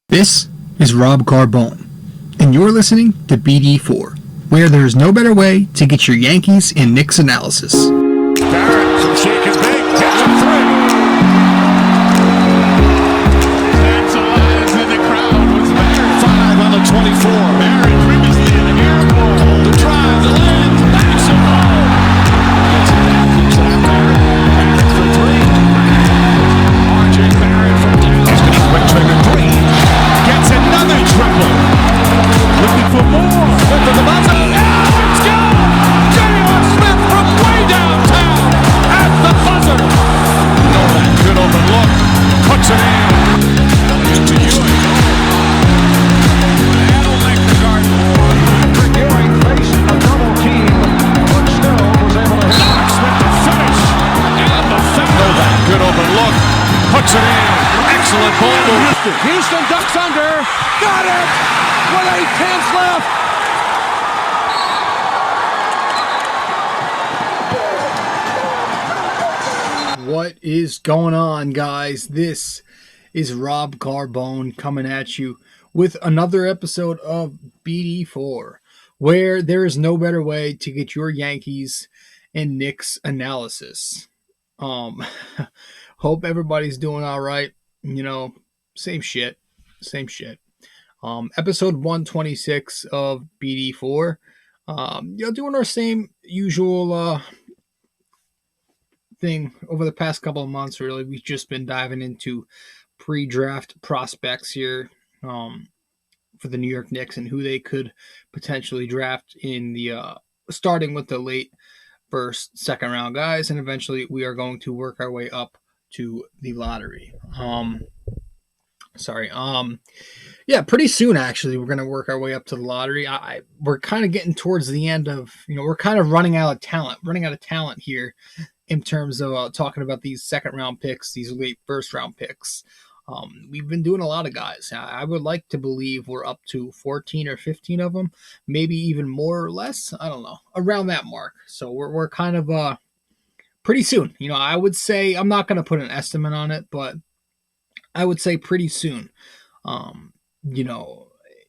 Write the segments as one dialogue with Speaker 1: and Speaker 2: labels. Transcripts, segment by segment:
Speaker 1: This is Rob Carbone, and you're listening to BD4, where there's no better way to get your Yankees and Knicks analysis.
Speaker 2: Barrett from shake and bake, hits a three. That's alive in the crowd with Barrett. 5 on the 24. Barrett previously in the air ball. The drive, the land, backs and home. Gets it back, keeps it at Barrett. Barrett for three. RJ Barrett from deep. He's got a quick trigger three. Gets another triple. Looking for more. Went for the buzzer. Now it's gone. J.R. Smith from way downtown at the buzzer. Novak, good open look. Puts it in. Into Ewing. That'll make the garden war.
Speaker 3: Ewing faced a double team, but still was able to hit.
Speaker 2: Knox with the finish. And the foul. Novak, good open look. Puts it in. Excellent ball move.
Speaker 3: Houston ducks under. Got it! With 8 tenths left.
Speaker 1: What is going on, guys? This is Rob Carbone coming at you with another episode of BD4, where there is no better way to get your Yankees and Knicks analysis. Hope everybody's doing all right. You know, same shit. Episode 126 of BD4. Doing our same usual thing over the past couple of months. Really, we've just been diving into pre-draft prospects here for the New York Knicks and who they could potentially draft in the starting with the late first, second round guys, and eventually we are going to work our way up to the lottery. Pretty soon, actually, we're going to work our way up to the lottery. We're kind of getting towards the end of, we're kind of running out of talent here in terms of talking about these second round picks, these late first round picks. We've been doing a lot of guys. I would like to believe we're up to 14 or 15 of them, maybe even more or less. I don't know, around that mark. So we're kind of pretty soon. I would say, I'm not going to put an estimate on it, but I would say pretty soon.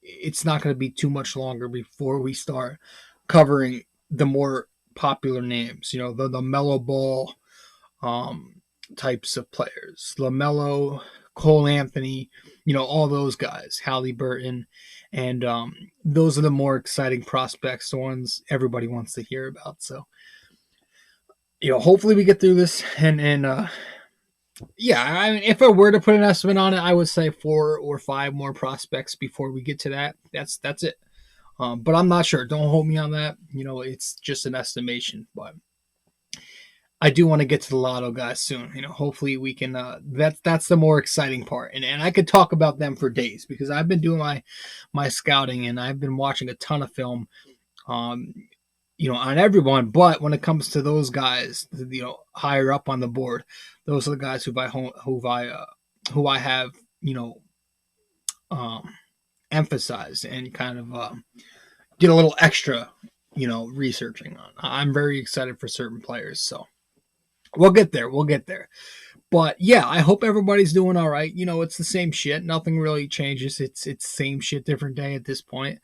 Speaker 1: It's not going to be too much longer before we start covering the more popular names, the mellow ball types of players, LaMelo, Cole Anthony, all those guys, Halliburton, and those are the more exciting prospects, the ones everybody wants to hear about. So, hopefully we get through this and if I were to put an estimate on it, I would say 4 or 5 more prospects before we get to that. That's it. But I'm not sure. Don't hold me on that. It's just an estimation. But I do want to get to the lotto guys soon. Hopefully we can. That's the more exciting part. And I could talk about them for days because I've been doing my scouting and I've been watching a ton of film. On everyone, but when it comes to those guys, higher up on the board, those are the guys who I have, emphasized and kind of did a little extra, researching on. I'm very excited for certain players, so we'll get there. But yeah, I hope everybody's doing all right. It's the same shit. Nothing really changes. It's same shit, different day at this point.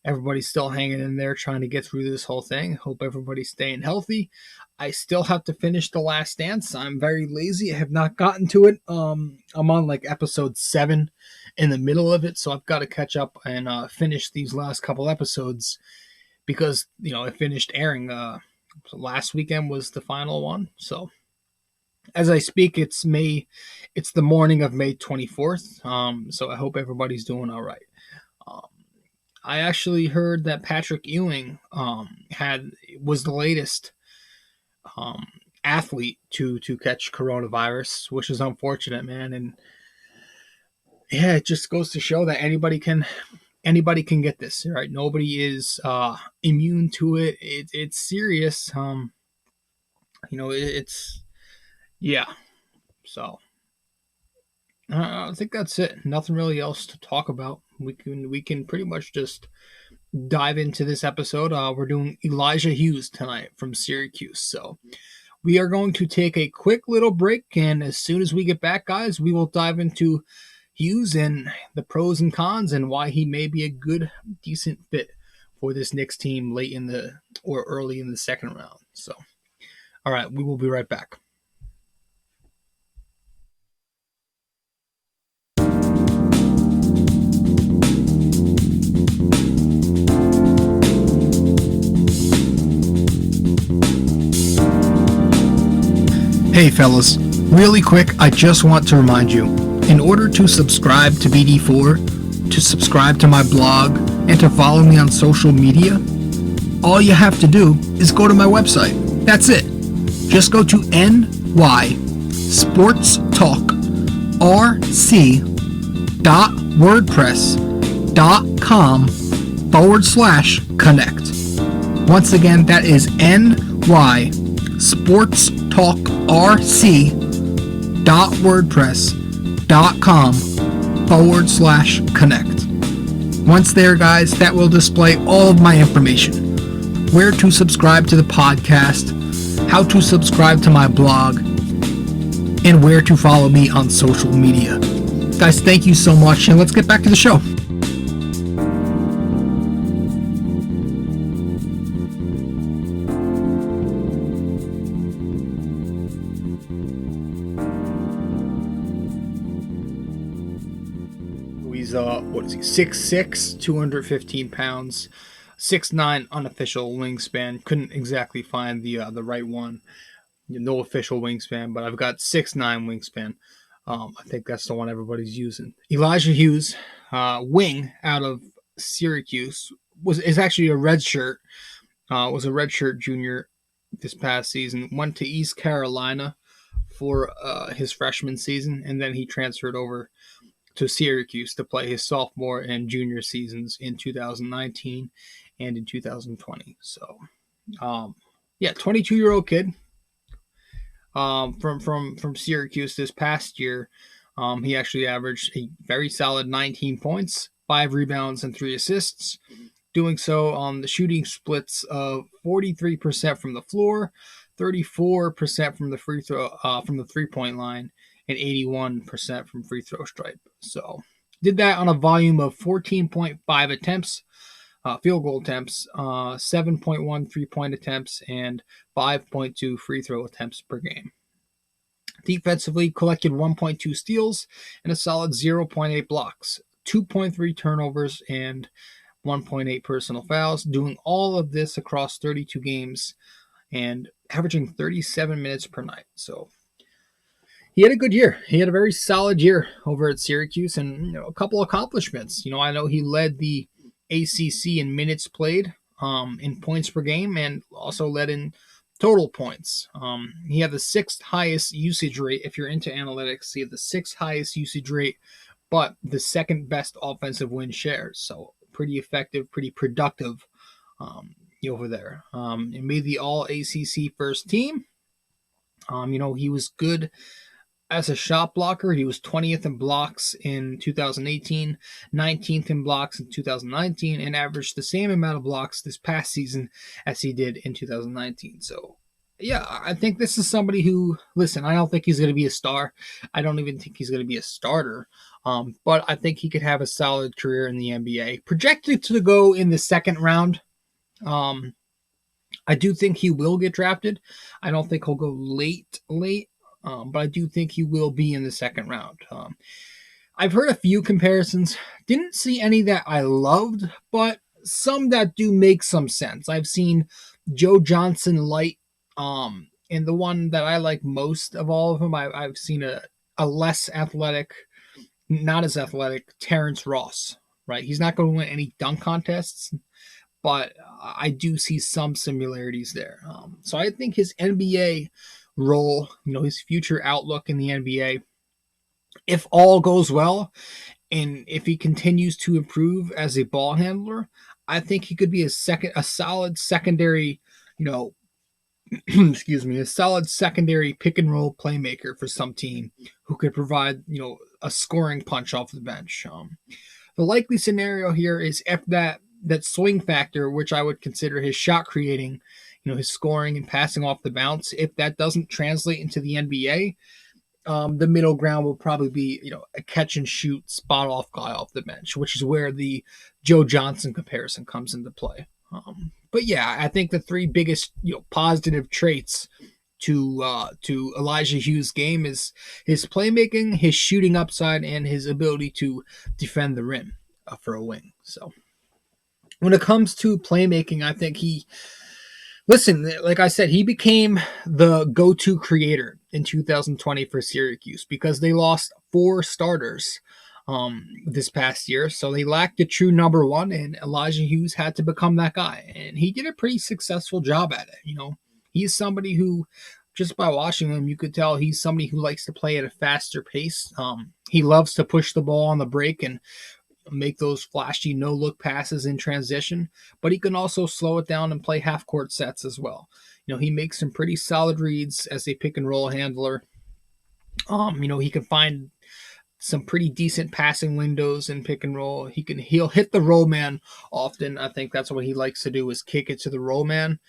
Speaker 1: Everybody's still hanging in there trying to get through this whole thing. Hope everybody's staying healthy. I still have to finish The Last Dance. I'm very lazy. I have not gotten to it. I'm on episode 7 in the middle of it, so I've got to catch up and finish these last couple episodes because, it finished airing. Last weekend was the final one. So as I speak, it's the morning of May 24th. So I hope everybody's doing all right. I actually heard that Patrick Ewing was the latest athlete to catch coronavirus, which is unfortunate, man. And yeah, it just goes to show that anybody can get this, right? Nobody is immune to it. It's serious. So I think that's it. Nothing really else to talk about. We can pretty much just dive into this episode. We're doing Elijah Hughes tonight from Syracuse. So we are going to take a quick little break, and as soon as we get back, guys, we will dive into Hughes and the pros and cons and why he may be a good, decent fit for this Knicks team late in the or early in the second round. So, all right, we will be right back. Hey fellas, really quick, I just want to remind you, in order to subscribe to BD4, to subscribe to my blog, and to follow me on social media, all you have to do is go to my website. That's it. Just go to nysportstalk.wordpress.com/connect. Once again, that is nysportstalkrc.wordpress.com/connect. Once there, guys, that will display all of my information. Where to subscribe to the podcast, how to subscribe to my blog, and where to follow me on social media. Guys, thank you so much, and let's get back to the show. He's 6'6", 215 pounds, 6'9" unofficial wingspan. Couldn't exactly find the right one. No official wingspan, but I've got 6'9" wingspan. I think that's the one everybody's using. Elijah Hughes, wing out of Syracuse, is actually a redshirt. Was a redshirt junior this past season. Went to East Carolina for his freshman season, and then he transferred over to Syracuse to play his sophomore and junior seasons in 2019 and in 2020. So, 22-year-old kid from Syracuse this past year. He actually averaged a very solid 19 points, 5 rebounds, and 3 assists. Doing so on the shooting splits of 43% from the floor, 34% from the free throw from the 3-point line, and 81% from free throw stripe. So did that on a volume of 14.5 attempts, field goal attempts, 7.1 3-point attempts, and 5.2 free throw attempts per game. Defensively, collected 1.2 steals and a solid 0.8 blocks, 2.3 turnovers, and 1.8 personal fouls, doing all of this across 32 games and averaging 37 minutes per night. So he had a good year. He had a very solid year over at Syracuse, and a couple accomplishments. I know he led the ACC in minutes played, in points per game, and also led in total points. He had the 6th highest usage rate. If you're into analytics, he had the 6th highest usage rate, but the 2nd best offensive win shares. So pretty effective, pretty productive over there. He made the All ACC first team. He was good as a shot blocker. He was 20th in blocks in 2018, 19th in blocks in 2019, and averaged the same amount of blocks this past season as he did in 2019. So, yeah, I think this is somebody who, listen, I don't think he's going to be a star. I don't even think he's going to be a starter. But I think he could have a solid career in the NBA. Projected to go in the 2nd round. I do think he will get drafted. I don't think he'll go late. But I do think he will be in the 2nd round. I've heard a few comparisons. Didn't see any that I loved, but some that do make some sense. I've seen Joe Johnson light, and the one that I like most of all of them, I've seen a less athletic, not as athletic, Terrence Ross. Right, he's not going to win any dunk contests, but I do see some similarities there. So I think his NBA role, his future outlook in the NBA, if all goes well, and if he continues to improve as a ball handler, I think he could be a solid secondary, a solid secondary pick and roll playmaker for some team who could provide, a scoring punch off the bench. The likely scenario here is if that swing factor, which I would consider his shot creating, his scoring and passing off the bounce, if that doesn't translate into the NBA, the middle ground will probably be, a catch and shoot spot off guy off the bench, which is where the Joe Johnson comparison comes into play. But yeah, I think the three biggest, positive traits to Elijah Hughes' game is his playmaking, his shooting upside, and his ability to defend the rim for a wing. So when it comes to playmaking, I think like I said, he became the go-to creator in 2020 for Syracuse because they lost 4 starters this past year. So they lacked a true number one, and Elijah Hughes had to become that guy. And he did a pretty successful job at it. He's somebody who, just by watching him, you could tell he's somebody who likes to play at a faster pace. He loves to push the ball on the break and make those flashy no-look passes in transition, but he can also slow it down and play half-court sets as well. He makes some pretty solid reads as a pick-and-roll handler. He can find some pretty decent passing windows in pick and roll. He'll hit the roll man often. I think that's what he likes to do, is kick it to the roll man.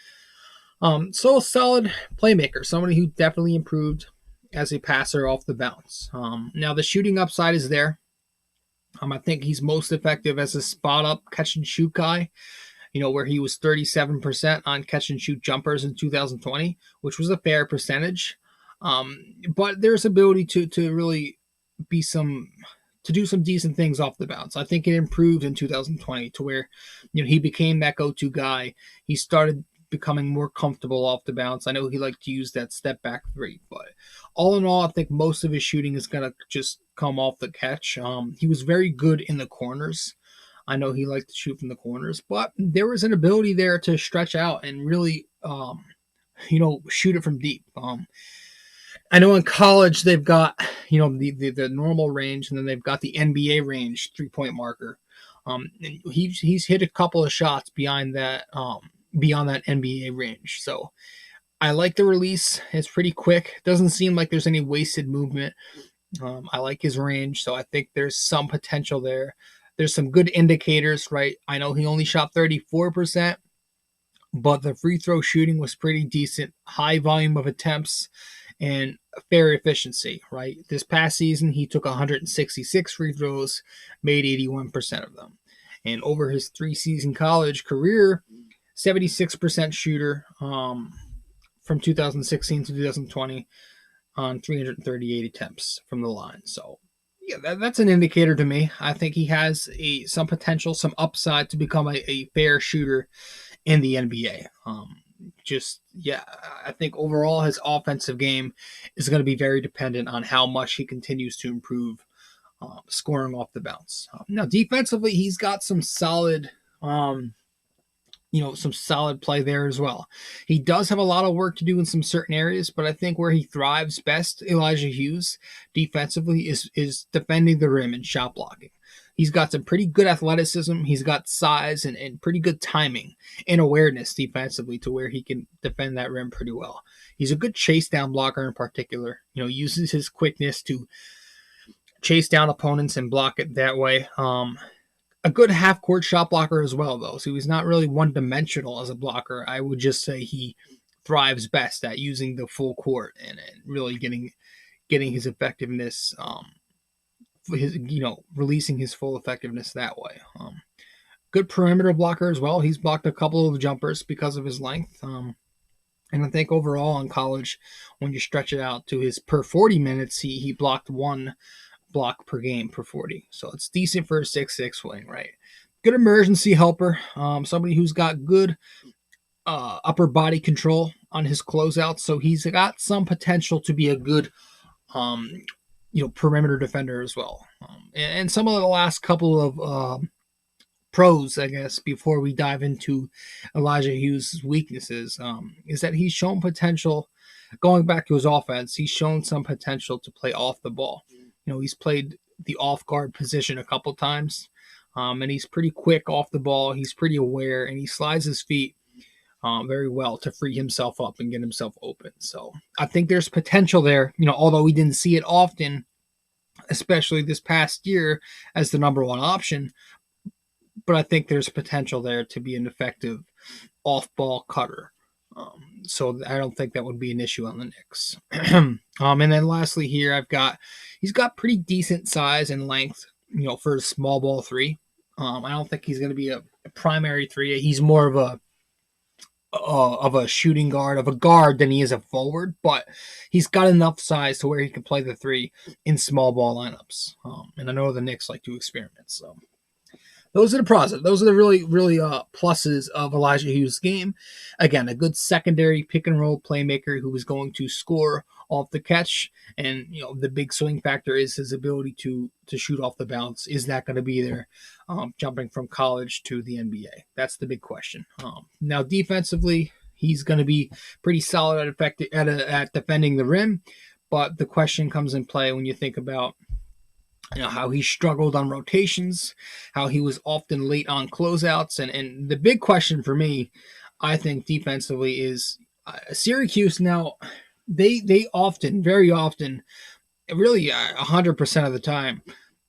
Speaker 1: So a solid playmaker, somebody who definitely improved as a passer off the bounce. Now the shooting upside is there. I think he's most effective as a spot-up catch-and-shoot guy, where he was 37% on catch-and-shoot jumpers in 2020, which was a fair percentage. But there's ability to really do some decent things off the bounce. I think it improved in 2020 to where, he became that go-to guy. He started becoming more comfortable off the bounce. I know he liked to use that step back three, but all in all, I think most of his shooting is going to just come off the catch. He was very good in the corners. I know he liked to shoot from the corners, but there was an ability there to stretch out and really, shoot it from deep. I know in college they've got, the normal range, and then they've got the NBA range 3-point marker. And he's hit a couple of shots beyond that NBA range. So I like the release. It's pretty quick. Doesn't seem like there's any wasted movement. I like his range, so I think there's some potential there. There's some good indicators, right? I know he only shot 34%, but the free throw shooting was pretty decent. High volume of attempts and fair efficiency, right? This past season, he took 166 free throws, made 81% of them. And over his 3-season college career, 76% shooter from 2016 to 2020 on 338 attempts from the line. So, yeah, that's an indicator to me. I think he has some potential, some upside to become a fair shooter in the NBA. I think overall his offensive game is going to be very dependent on how much he continues to improve scoring off the bounce. Now, defensively, he's got some solid some solid play there as well. He does have a lot of work to do in some certain areas, but I think where he thrives best, Elijah Hughes, defensively, is defending the rim and shot blocking. He's got some pretty good athleticism. He's got size and pretty good timing and awareness defensively to where he can defend that rim pretty well. He's a good chase down blocker in particular. Uses his quickness to chase down opponents and block it that way. A good half-court shot blocker as well, though. So he's not really one-dimensional as a blocker. I would just say he thrives best at using the full court and really getting his effectiveness, releasing his full effectiveness that way. Good perimeter blocker as well. He's blocked a couple of jumpers because of his length. And I think overall in college, when you stretch it out to his per 40 minutes, he blocked 1 block per game per 40. So it's decent for a 6'6" wing, right? Good emergency helper. Somebody who's got good upper body control on his closeout. So he's got some potential to be a good, perimeter defender as well. And some of the last couple of pros, I guess, before we dive into Elijah Hughes' weaknesses, is that he's shown potential. Going back to his offense, he's shown some potential to play off the ball. He's played the off-guard position a couple times, and he's pretty quick off the ball. He's pretty aware, and he slides his feet very well to free himself up and get himself open. So I think there's potential there, although we didn't see it often, especially this past year as the number one option. But I think there's potential there to be an effective off-ball cutter. So I don't think that would be an issue on the Knicks. And then lastly here, he's got pretty decent size and length, for a small ball three. I don't think he's going to be a primary three. He's more of a shooting guard, of a guard than he is a forward, but he's got enough size to where he can play the three in small ball lineups. And I know the Knicks like to experiment, so those are the positives. Those are the really, really pluses of Elijah Hughes' game. Again, a good secondary pick and roll playmaker who is going to score off the catch, and the big swing factor is his ability to shoot off the bounce. Is that going to be there, jumping from college to the NBA? That's the big question. Now, defensively, he's going to be pretty solid at defending the rim, but the question comes in play when you think about how he struggled on rotations, how he was often late on closeouts. And the big question for me, I think, defensively is Syracuse. Now, they often, very often, really 100% of the time,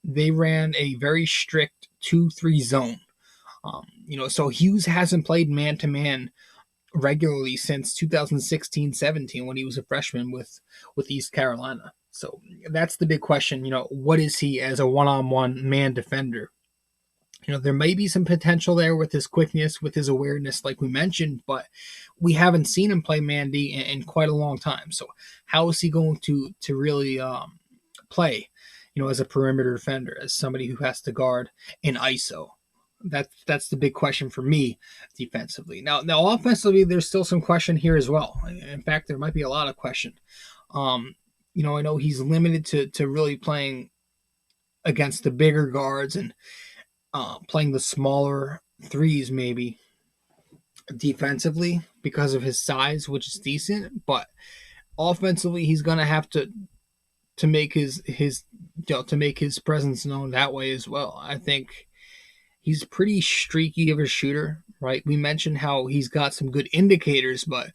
Speaker 1: they ran a very strict 2-3 zone. So Hughes hasn't played man-to-man regularly since 2016-17 when he was a freshman with East Carolina. So that's the big question. What is he as a one-on-one man defender? There may be some potential there with his quickness, with his awareness, like we mentioned, but we haven't seen him play man D in quite a long time. So how is he going to really play, as a perimeter defender, as somebody who has to guard in ISO? That's the big question for me defensively. Now offensively, there's still some question here as well. In fact, there might be a lot of question. I know he's limited to really playing against the bigger guards and playing the smaller threes maybe defensively because of his size, which is decent. But offensively, he's gonna have to make his to make his presence known that way as well. I think he's pretty streaky of a shooter, right? We mentioned how he's got some good indicators, but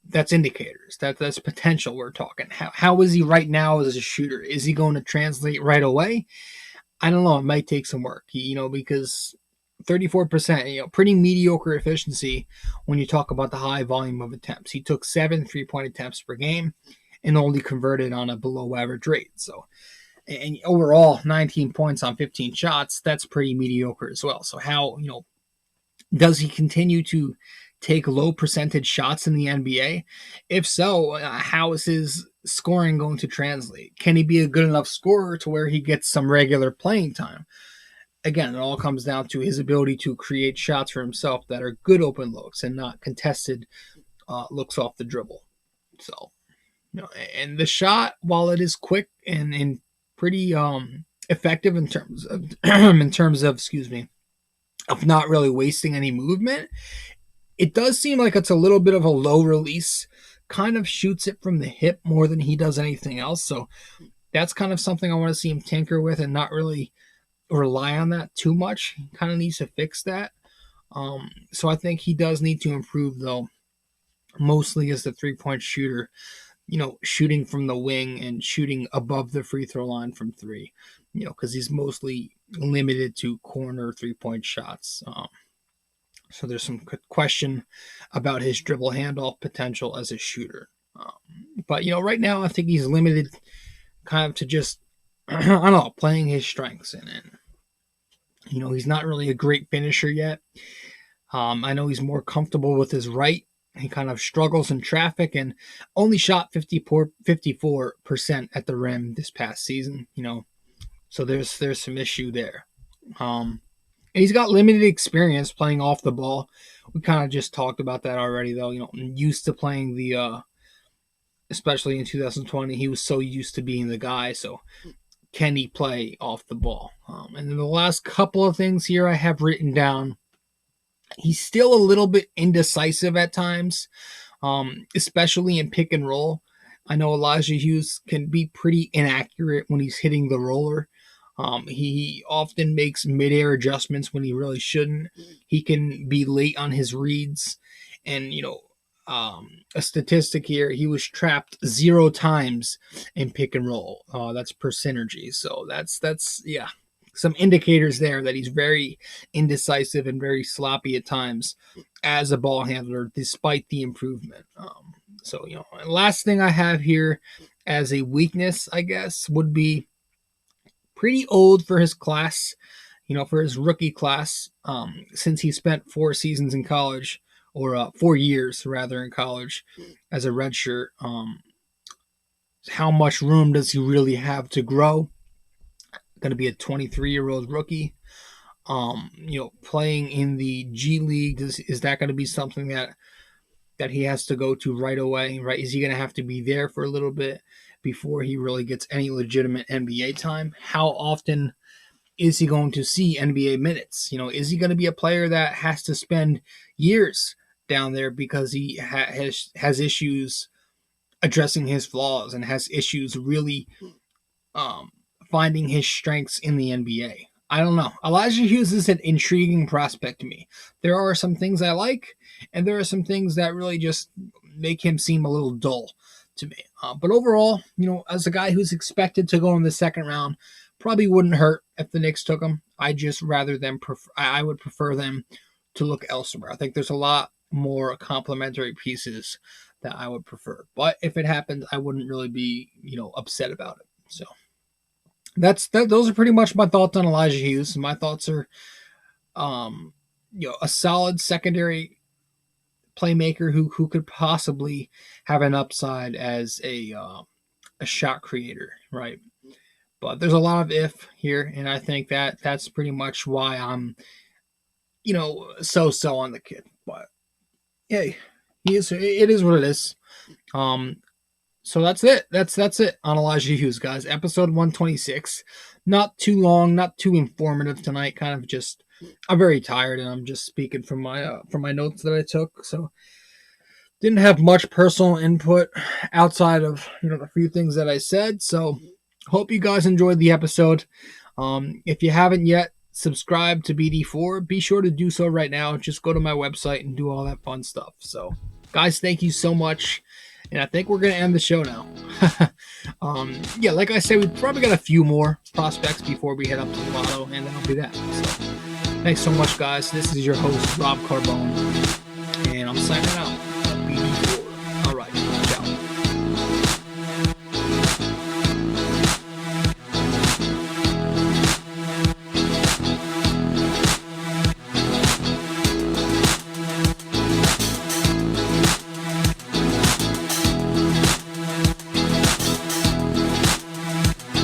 Speaker 1: that's indicators. That's potential we're talking. How is he right now as a shooter? Is he going to translate right away? I don't know. It might take some work, because 34%, pretty mediocre efficiency when you talk about the high volume of attempts. He took 7 3-point attempts per game and only converted on a below average rate. So, and overall 19 points on 15 shots, that's pretty mediocre as well. So how, does he continue to take low percentage shots in the NBA? If so, how is his scoring going to translate? Can he be a good enough scorer to where he gets some regular playing time? Again, it all comes down to his ability to create shots for himself that are good open looks and not contested looks off the dribble. So, and the shot, while it is quick and pretty effective in terms of of not really wasting any movement, it does seem like it's a little bit of a low release, kind of shoots it from the hip more than he does anything else. So that's kind of something I want to see him tinker with and not really rely on that too much. He kind of needs to fix that. So I think he does need to improve, though, mostly as the 3-point shooter, shooting from the wing and shooting above the free throw line from three, because he's mostly limited to corner 3-point shots. So there's some question about his dribble handoff potential as a shooter. But, right now I think he's limited kind of to just, I don't know, playing his strengths. And he's not really a great finisher yet. I know he's more comfortable with his right. He kind of struggles in traffic and only shot 54% at the rim this past season, So there's some issue there. And he's got limited experience playing off the ball. We kind of just talked about that already, though. Used to playing especially in 2020, he was so used to being the guy. So can he play off the ball? And then the last couple of things here I have written down. He's still a little bit indecisive at times, especially in pick and roll. I know Elijah Hughes can be pretty inaccurate when he's hitting the roller. He often makes mid-air adjustments when he really shouldn't. He can be late on his reads. And, a statistic here, he was trapped 0 times in pick and roll. That's per synergy. So that's some indicators there that he's very indecisive and very sloppy at times as a ball handler, despite the improvement. So, last thing I have here as a weakness, I guess, would be pretty old for his class, for his rookie class, since he spent 4 seasons in college, or 4 years rather in college as a redshirt. How much room does he really have to grow? Going to be a 23-year-old rookie. Playing in the G League, is that going to be something that he has to go to right away, right? Is he going to have to be there for a little bit before he really gets any legitimate NBA time? How often is he going to see NBA minutes? Is he going to be a player that has to spend years down there because he has issues addressing his flaws and has issues really finding his strengths in the NBA? I don't know. Elijah Hughes is an intriguing prospect to me. There are some things I like, and there are some things that really just make him seem a little dull to me. But overall, as a guy who's expected to go in the second round, probably wouldn't hurt if the Knicks took him. I would prefer them to look elsewhere. I think there's a lot more complementary pieces that I would prefer. But if it happens, I wouldn't really be, upset about it. So those are pretty much my thoughts on Elijah Hughes. My thoughts are, a solid secondary playmaker who could possibly have an upside as a shot creator, right? But there's a lot of if here, and I think that's pretty much why I'm, so on the kid. But hey, it is what it is. So that's it. That's it on Elijah Hughes, guys. Episode 126. Not too long, not too informative tonight. Kind of just, I'm very tired, and I'm just speaking from my notes that I took. So didn't have much personal input outside of the few things that I said. So hope you guys enjoyed the episode. If you haven't yet subscribed to BD4, be sure to do so right now. Just go to my website and do all that fun stuff. So, guys, thank you so much. And I think we're going to end the show now. Like I said, we probably got a few more prospects before we head up to the lotto, and that'll be that. So, thanks so much, guys. This is your host, Rob Carbone, and I'm signing out.